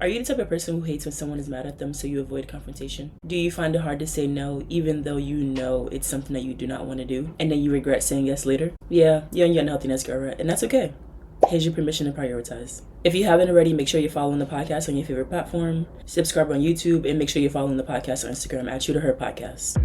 Are you the type of person who hates when someone is mad at them so you avoid confrontation? Do you find it hard to say no even though you know it's something that you do not want to do and then you regret saying yes later? Yeah, you're in your unhealthiness, girl, right? And that's okay. Here's your permission to prioritize. If you haven't already, make sure you're following the podcast on your favorite platform, subscribe on YouTube, and make sure you're following the podcast on Instagram at True to Her Podcast.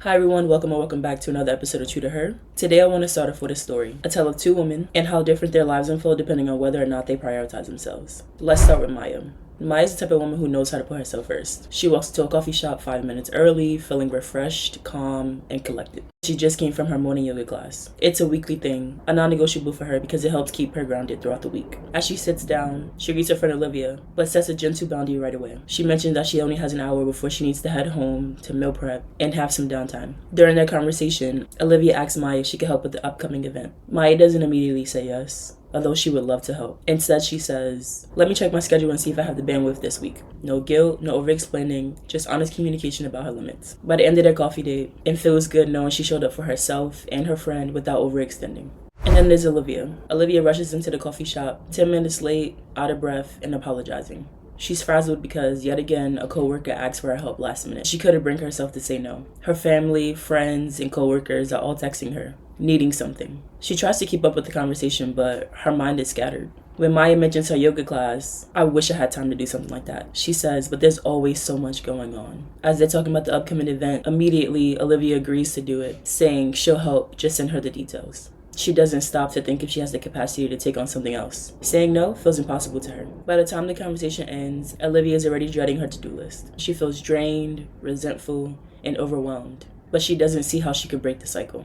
Hi everyone, welcome back to another episode of True to Her. Today I want to start off with a story, a tale of two women, and how different their lives unfold depending on whether or not they prioritize themselves. Let's start with Maya. Maya is the type of woman who knows how to put herself first. She walks to a coffee shop 5 minutes early, feeling refreshed, calm, and collected. She just came from her morning yoga class. It's a weekly thing, a non-negotiable for her because it helps keep her grounded throughout the week. As she sits down, she greets her friend Olivia, but sets a gentle boundary right away. She mentions that she only has an hour before she needs to head home to meal prep and have some downtime. During their conversation, Olivia asks Maya if she could help with the upcoming event. Maya doesn't immediately say yes, although she would love to help. Instead, she says, "Let me check my schedule and see if I have the bandwidth this week." No guilt, no over-explaining, just honest communication about her limits. By the end of their coffee date, it feels good knowing she showed up for herself and her friend without overextending. And then there's Olivia. Olivia rushes into the coffee shop, 10 minutes late, out of breath, and apologizing. She's frazzled because, yet again, a coworker asks for her help last minute. She couldn't bring herself to say no. Her family, friends, and coworkers are all texting her, needing something. She tries to keep up with the conversation, but her mind is scattered. When Maya mentions her yoga class, "I wish I had time to do something like that," she says, "but there's always so much going on." As they're talking about the upcoming event, immediately Olivia agrees to do it, saying she'll help, just send her the details. She doesn't stop to think if she has the capacity to take on something else. Saying no feels impossible to her. By the time the conversation ends, Olivia is already dreading her to-do list. She feels drained, resentful, and overwhelmed, but she doesn't see how she could break the cycle.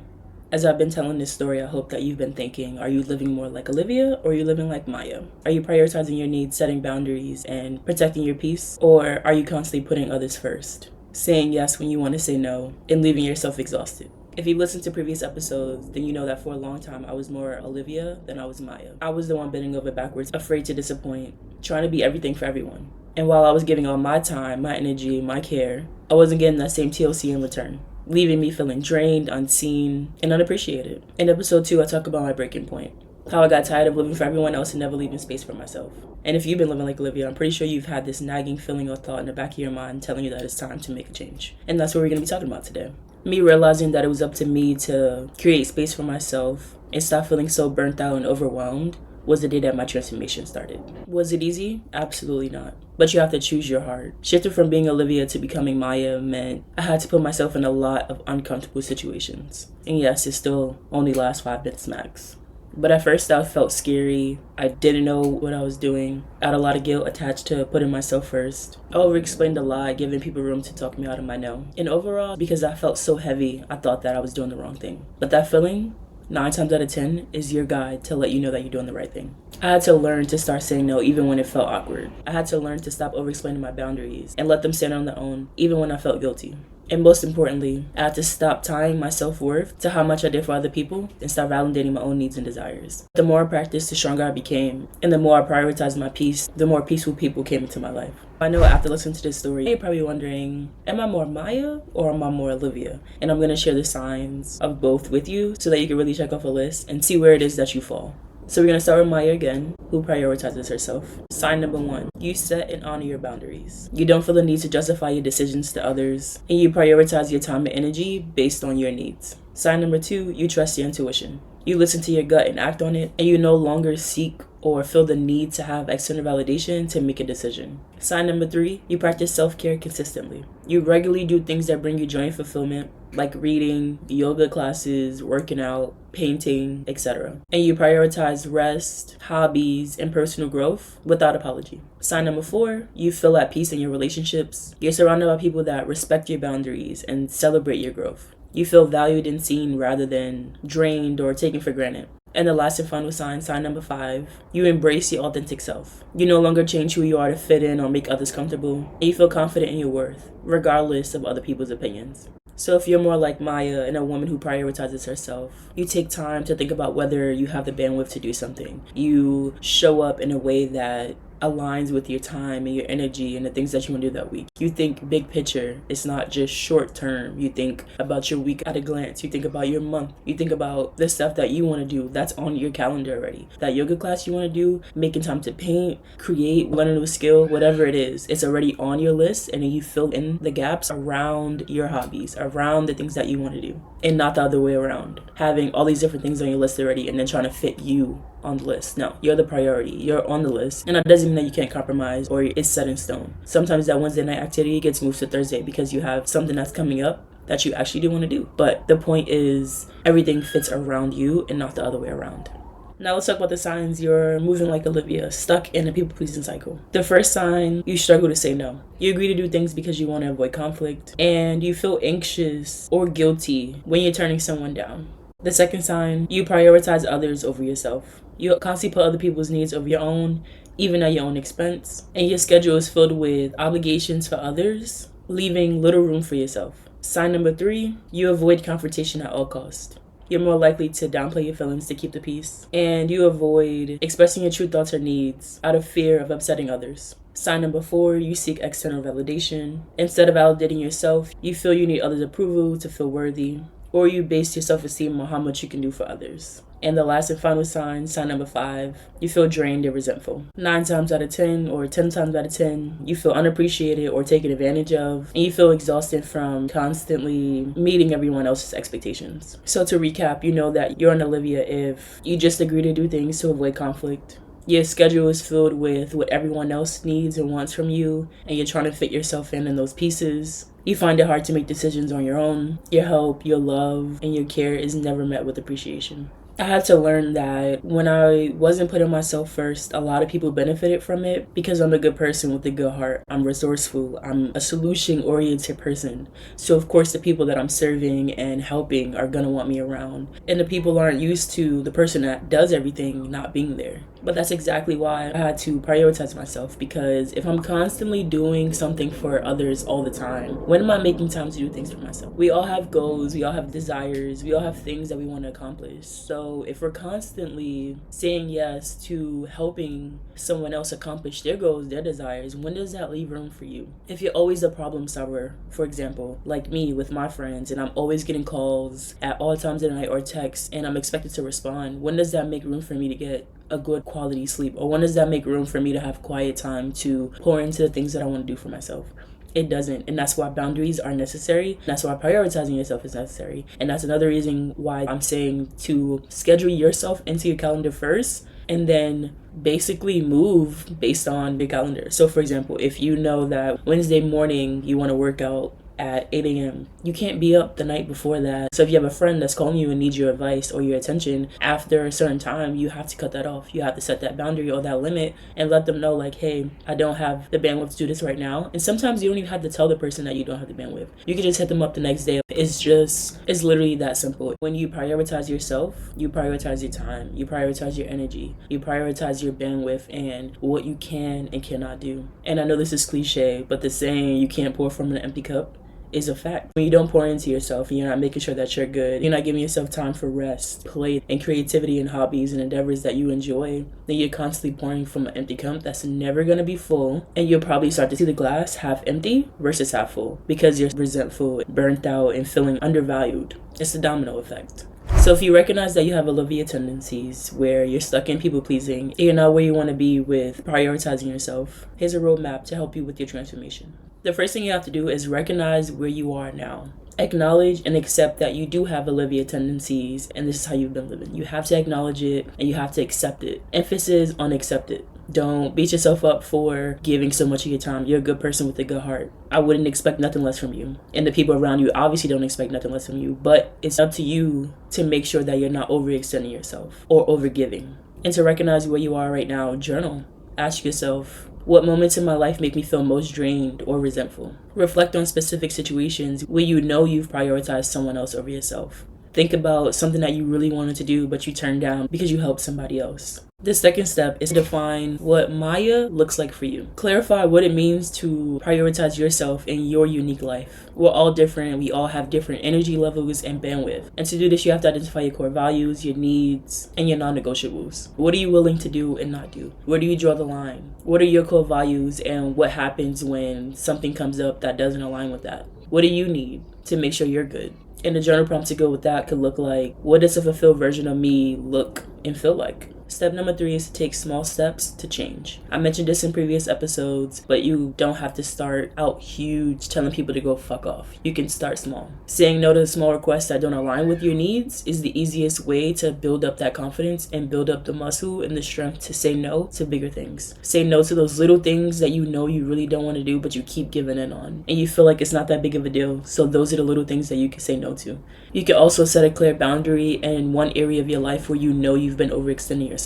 As I've been telling this story, I hope that you've been thinking, are you living more like Olivia or are you living like Maya? Are you prioritizing your needs, setting boundaries, and protecting your peace? Or are you constantly putting others first, saying yes when you want to say no, and leaving yourself exhausted? If you've listened to previous episodes, then you know that for a long time I was more Olivia than I was Maya. I was the one bending over backwards, afraid to disappoint, trying to be everything for everyone. And while I was giving all my time, my energy, my care, I wasn't getting that same TLC in return, leaving me feeling drained, unseen, and unappreciated. In episode 2, I talk about my breaking point, how I got tired of living for everyone else and never leaving space for myself. And if you've been living like Olivia, I'm pretty sure you've had this nagging feeling or thought in the back of your mind telling you that it's time to make a change. And that's what we're going to be talking about today. Me realizing that it was up to me to create space for myself and stop feeling so burnt out and overwhelmed was the day that my transformation started. Was it easy? Absolutely not. But you have to choose your heart. Shifting from being Olivia to becoming Maya meant I had to put myself in a lot of uncomfortable situations. And yes, it still only lasts 5 minutes max. But at first I felt scary. I didn't know what I was doing. I had a lot of guilt attached to putting myself first. I over-explained a lot, giving people room to talk me out of my no. And overall, because I felt so heavy, I thought that I was doing the wrong thing. But that feeling, 9 times out of 10, is your guide to let you know that you're doing the right thing. I had to learn to start saying no even when it felt awkward. I had to learn to stop over-explaining my boundaries and let them stand on their own even when I felt guilty. And most importantly, I had to stop tying my self-worth to how much I did for other people and start validating my own needs and desires. The more I practiced, the stronger I became. And the more I prioritized my peace, the more peaceful people came into my life. I know after listening to this story, you're probably wondering, am I more Maya or am I more Olivia? And I'm going to share the signs of both with you so that you can really check off a list and see where it is that you fall. So we're going to start with Maya again, who prioritizes herself. Sign number 1, you set and honor your boundaries. You don't feel the need to justify your decisions to others, and you prioritize your time and energy based on your needs. Sign number 2, you trust your intuition. You listen to your gut and act on it, and you no longer seek or feel the need to have external validation to make a decision. Sign number 3, you practice self-care consistently. You regularly do things that bring you joy and fulfillment, like reading, yoga classes, working out, painting, etc. And you prioritize rest, hobbies, and personal growth without apology. Sign number 4, you feel at peace in your relationships. You're surrounded by people that respect your boundaries and celebrate your growth. You feel valued and seen rather than drained or taken for granted. And the last and final sign, sign number 5, you embrace your authentic self. You no longer change who you are to fit in or make others comfortable. And you feel confident in your worth, regardless of other people's opinions. So if you're more like Maya and a woman who prioritizes herself, you take time to think about whether you have the bandwidth to do something. You show up in a way that aligns with your time and your energy and the things that you want to do that week. You think big picture. It's not just short term. You think about your week at a glance. You think about your month. You think about the stuff that you want to do that's on your calendar already. That yoga class you want to do, making time to paint, create, learn a new skill, whatever it is, it's already on your list, and then you fill in the gaps around your hobbies, around the things that you want to do, and not the other way around. Having all these different things on your list already and then trying to fit you on the list. No, you're the priority. You're on the list. And that doesn't mean that you can't compromise or it's set in stone. Sometimes that Wednesday night activity gets moved to Thursday because you have something that's coming up that you actually do want to do. But the point is, everything fits around you and not the other way around. Now let's talk about the signs you're moving like Olivia, stuck in a people-pleasing cycle. The first sign, you struggle to say no. You agree to do things because you want to avoid conflict, and you feel anxious or guilty when you're turning someone down. The second sign, you prioritize others over yourself. You constantly put other people's needs over your own, even at your own expense. And your schedule is filled with obligations for others, leaving little room for yourself. Sign number 3, you avoid confrontation at all costs. You're more likely to downplay your feelings to keep the peace. And you avoid expressing your true thoughts or needs out of fear of upsetting others. Sign number 4, you seek external validation. Instead of validating yourself, you feel you need others' approval to feel worthy. Or you base your self-esteem on how much you can do for others. And the last and final sign number 5, you feel drained and resentful. 9 times out of 10 or 10 times out of 10, you feel unappreciated or taken advantage of. And you feel exhausted from constantly meeting everyone else's expectations. So to recap, you know that you're an Olivia if you just agree to do things to avoid conflict. Your schedule is filled with what everyone else needs and wants from you, and you're trying to fit yourself in those pieces. You find it hard to make decisions on your own. Your help, your love, and your care is never met with appreciation. I had to learn that when I wasn't putting myself first, a lot of people benefited from it because I'm a good person with a good heart. I'm resourceful. I'm a solution-oriented person. So of course the people that I'm serving and helping are gonna want me around. And the people aren't used to the person that does everything not being there. But that's exactly why I had to prioritize myself, because if I'm constantly doing something for others all the time, when am I making time to do things for myself? We all have goals, we all have desires, we all have things that we want to accomplish. So if we're constantly saying yes to helping someone else accomplish their goals, their desires, when does that leave room for you? If you're always a problem solver, for example, like me with my friends, and I'm always getting calls at all times of the night or texts, and I'm expected to respond, when does that make room for me to get a good quality sleep? Or when does that make room for me to have quiet time to pour into the things that I want to do for myself? It doesn't. And that's why boundaries are necessary. That's why prioritizing yourself is necessary. And that's another reason why I'm saying to schedule yourself into your calendar first, and then basically move based on your calendar. So for example, if you know that Wednesday morning you want to work out at 8 a.m. You can't be up the night before that. So if you have a friend that's calling you and needs your advice or your attention after a certain time, you have to cut that off. You have to set that boundary or that limit and let them know, like, hey, I don't have the bandwidth to do this right now. And sometimes you don't even have to tell the person that you don't have the bandwidth. You can just hit them up the next day. It's literally that simple. When you prioritize yourself, you prioritize your time, you prioritize your energy, you prioritize your bandwidth and what you can and cannot do. And I know this is cliche, but the saying, you can't pour from an empty cup, is a fact. When you don't pour into yourself and you're not making sure that you're good, you're not giving yourself time for rest, play, and creativity and hobbies and endeavors that you enjoy, then you're constantly pouring from an empty cup that's never going to be full. And you'll probably start to see the glass half empty versus half full because you're resentful, burnt out, and feeling undervalued. It's a domino effect. So if you recognize that you have Olivia tendencies where you're stuck in people pleasing, you're not where you want to be with prioritizing yourself, here's a roadmap to help you with your transformation. The first thing you have to do is recognize where you are now. Acknowledge and accept that you do have Olivia tendencies and this is how you've been living. You have to acknowledge it and you have to accept it. Emphasis on accept it. Don't beat yourself up for giving so much of your time. You're a good person with a good heart. I wouldn't expect nothing less from you. And the people around you obviously don't expect nothing less from you. But it's up to you to make sure that you're not overextending yourself or overgiving. And to recognize where you are right now, journal. Ask yourself, what moments in my life make me feel most drained or resentful? Reflect on specific situations where you know you've prioritized someone else over yourself. Think about something that you really wanted to do but you turned down because you helped somebody else. The second step is to define what Maya looks like for you. Clarify what it means to prioritize yourself in your unique life. We're all different. We all have different energy levels and bandwidth. And to do this, you have to identify your core values, your needs, and your non-negotiables. What are you willing to do and not do? Where do you draw the line? What are your core values, and what happens when something comes up that doesn't align with that? What do you need to make sure you're good? And the journal prompt to go with that could look like, what does a fulfilled version of me look and feel like? Step number 3 is to take small steps to change. I mentioned this in previous episodes, but you don't have to start out huge telling people to go fuck off. You can start small. Saying no to small requests that don't align with your needs is the easiest way to build up that confidence and build up the muscle and the strength to say no to bigger things. Say no to those little things that you know you really don't want to do, but you keep giving in on. And you feel like it's not that big of a deal, so those are the little things that you can say no to. You can also set a clear boundary in one area of your life where you know you've been overextending yourself.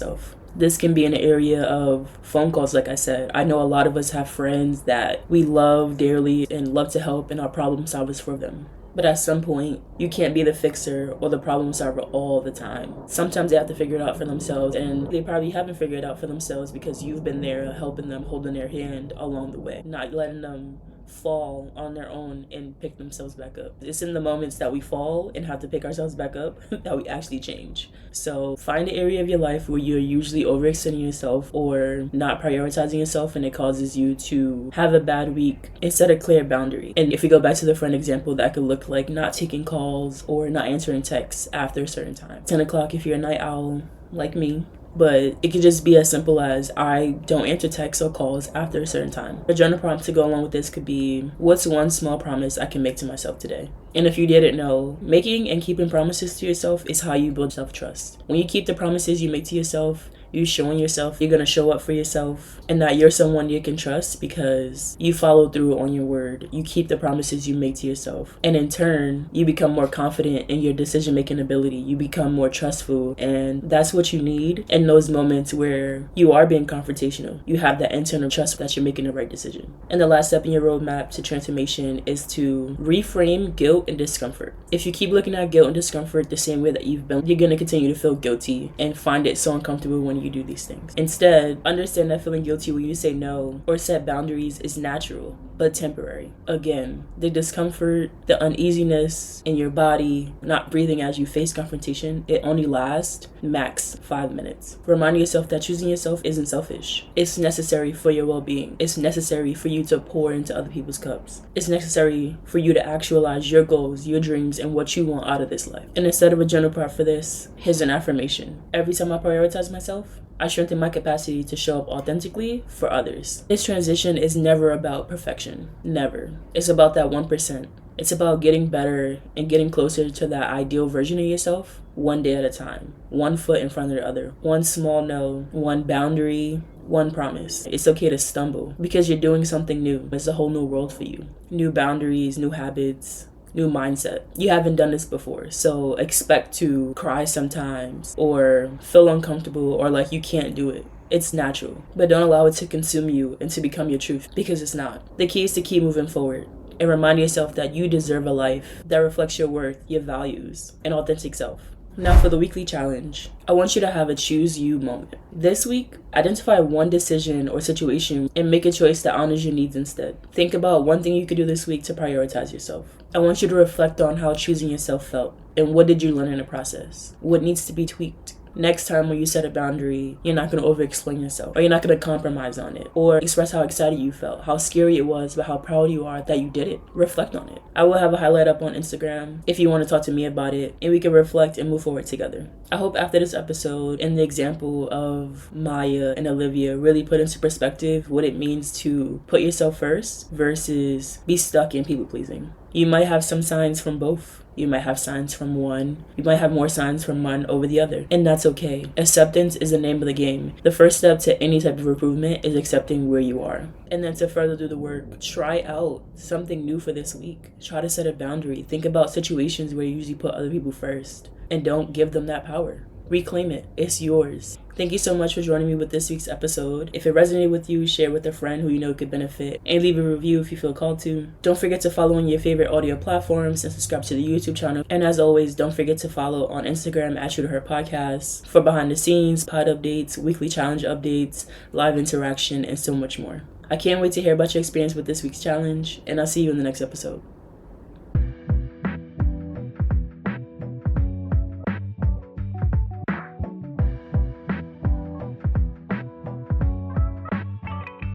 This can be in the area of phone calls, like I said. I know a lot of us have friends that we love dearly and love to help and are problem solvers for them. But at some point, you can't be the fixer or the problem solver all the time. Sometimes they have to figure it out for themselves, and they probably haven't figured it out for themselves because you've been there helping them, holding their hand along the way, not letting them fall on their own and pick themselves back up. It's in the moments that we fall and have to pick ourselves back up that we actually change. So find an area of your life where you're usually overextending yourself or not prioritizing yourself, and it causes you to have a bad week, and set a clear boundary. And if we go back to the friend example, that could look like not taking calls or not answering texts after a certain time. 10 o'clock if you're a night owl like me. But it could just be as simple as, I don't answer texts or calls after a certain time. A journal prompt to go along with this could be, what's one small promise I can make to myself today? And if you didn't know, making and keeping promises to yourself is how you build self-trust. When you keep the promises you make to yourself, you showing yourself you're going to show up for yourself and that you're someone you can trust because you follow through on your word. You keep the promises you make to yourself. And in turn, you become more confident in your decision-making ability. You become more trustful. And that's what you need in those moments where you are being confrontational. You have that internal trust that you're making the right decision. And the last step in your roadmap to transformation is to reframe guilt and discomfort. If you keep looking at guilt and discomfort the same way that you've been, you're going to continue to feel guilty and find it so uncomfortable when you do these things. Instead, understand that feeling guilty when you say no or set boundaries is natural but temporary. Again, the discomfort, the uneasiness in your body, not breathing as you face confrontation, it only lasts max 5 minutes. Remind yourself that choosing yourself isn't selfish. It's necessary for your well-being. It's necessary for you to pour into other people's cups. It's necessary for you to actualize your goals, your dreams, and what you want out of this life. And instead of a journal prompt for this, here's an affirmation. Every time I prioritize myself, I strengthen my capacity to show up authentically for others. This transition is never about perfection. Never. It's about that 1%. It's about getting better and getting closer to that ideal version of yourself one day at a time. One foot in front of the other. One small no, one boundary, one promise. It's okay to stumble because you're doing something new. It's a whole new world for you. New boundaries, new habits, new mindset. You haven't done this before, so expect to cry sometimes or feel uncomfortable or like you can't do it. It's natural, but don't allow it to consume you and to become your truth, because it's not. The key is to keep moving forward and remind yourself that you deserve a life that reflects your worth, your values, and authentic self. Now for the weekly challenge, I want you to have a choose you moment. This week, identify one decision or situation and make a choice that honors your needs instead. Think about one thing you could do this week to prioritize yourself. I want you to reflect on how choosing yourself felt and what did you learn in the process? What needs to be tweaked? Next time when you set a boundary, you're not going to over-explain yourself, or you're not going to compromise on it, or express how excited you felt, how scary it was, but how proud you are that you did it. Reflect on it. I will have a highlight up on Instagram if you want to talk to me about it, and we can reflect and move forward together. I hope after this episode and the example of Maya and Olivia really put into perspective what it means to put yourself first versus be stuck in people-pleasing. You might have some signs from both. You might have signs from one. You might have more signs from one over the other. And that's okay. Acceptance is the name of the game. The first step to any type of improvement is accepting where you are. And then to further do the work, try out something new for this week. Try to set a boundary. Think about situations where you usually put other people first. And don't give them that power. Reclaim it. It's yours. Thank you so much for joining me with this week's episode. If it resonated with you, share with a friend who you know could benefit, and leave a review if you feel called to. Don't forget to follow on your favorite audio platforms and subscribe to the YouTube channel. And as always, don't forget to follow on Instagram at True to Her Podcast for behind the scenes, pod updates, weekly challenge updates, live interaction, and so much more. I can't wait to hear about your experience with this week's challenge, and I'll see you in the next episode.